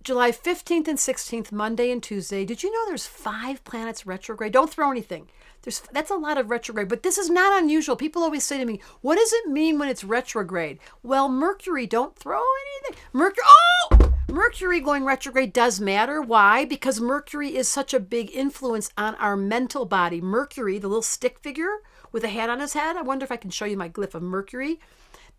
July 15th and 16th, Monday and Tuesday. Did you know there's 5 planets retrograde? Don't throw anything. That's a lot of retrograde, but this is not unusual. People always say to me, what does it mean when it's retrograde? Well, Mercury, don't throw anything. Mercury going retrograde does matter. Why? Because Mercury is such a big influence on our mental body. Mercury, the little stick figure with a hat on his head. I wonder if I can show you my glyph of Mercury.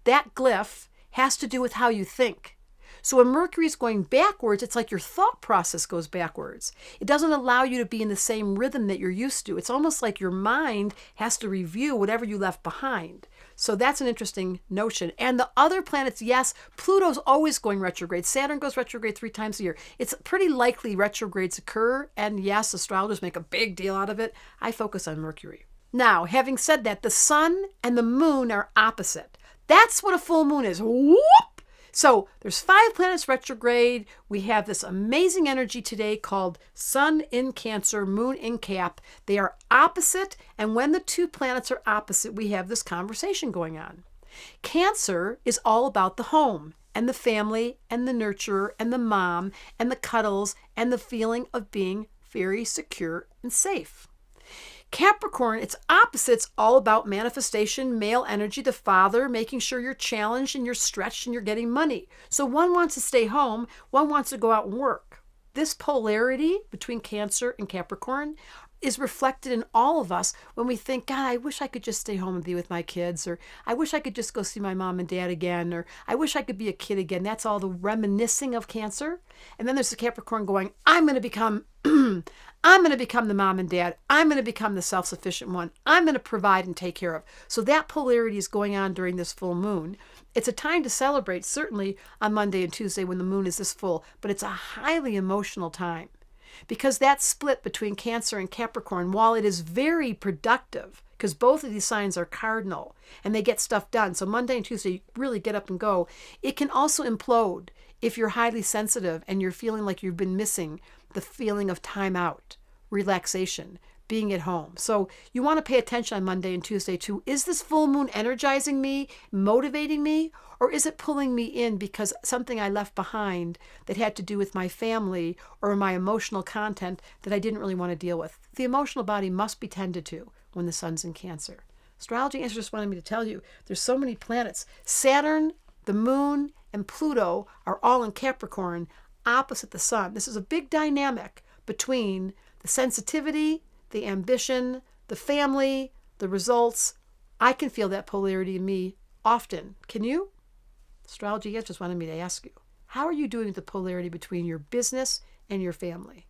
That glyph has to do with how you think. So when Mercury is going backwards, it's like your thought process goes backwards. It doesn't allow you to be in the same rhythm that you're used to. It's almost like your mind has to review whatever you left behind. So that's an interesting notion. And the other planets, yes, Pluto's always going retrograde. Saturn goes retrograde 3 times a year. It's pretty likely retrogrades occur. And yes, astrologers make a big deal out of it. I focus on Mercury. Now, having said that, the sun and the moon are opposite. That's what a full moon is. Whoop! So there's 5 planets retrograde. We have this amazing energy today called Sun in Cancer, Moon in Cap. They are opposite, and when the 2 planets are opposite, we have this conversation going on. Cancer is all about the home and the family and the nurturer and the mom and the cuddles and the feeling of being very secure and safe. Capricorn, it's opposite. It's all about manifestation, male energy, the father, making sure you're challenged and you're stretched and you're getting money. So one wants to stay home, one wants to go out and work. This polarity between Cancer and Capricorn is reflected in all of us when we think, God, I wish I could just stay home and be with my kids, or I wish I could just go see my mom and dad again, or I wish I could be a kid again. That's all the reminiscing of Cancer. And then there's the Capricorn going, I'm going to become the mom and dad. I'm going to become the self-sufficient one. I'm going to provide and take care of. So that polarity is going on during this full moon. It's a time to celebrate, certainly on Monday and Tuesday when the moon is this full, but it's a highly emotional time. Because that split between Cancer and Capricorn, while it is very productive, because both of these signs are cardinal and they get stuff done. So Monday and Tuesday really get up and go. It can also implode if you're highly sensitive and you're feeling like you've been missing the feeling of time out, relaxation, being at home. So you want to pay attention on Monday and Tuesday to, is this full moon energizing me, motivating me, or is it pulling me in because something I left behind that had to do with my family or my emotional content that I didn't really want to deal with? The emotional body must be tended to when the sun's in Cancer. Astrology Answer just wanted me to tell you, there's so many planets. Saturn, the moon, and Pluto are all in Capricorn opposite the sun. This is a big dynamic between the sensitivity, the ambition, the family, the results. I can feel that polarity in me often. Can you? Astrology just wanted me to ask you, how are you doing with the polarity between your business and your family?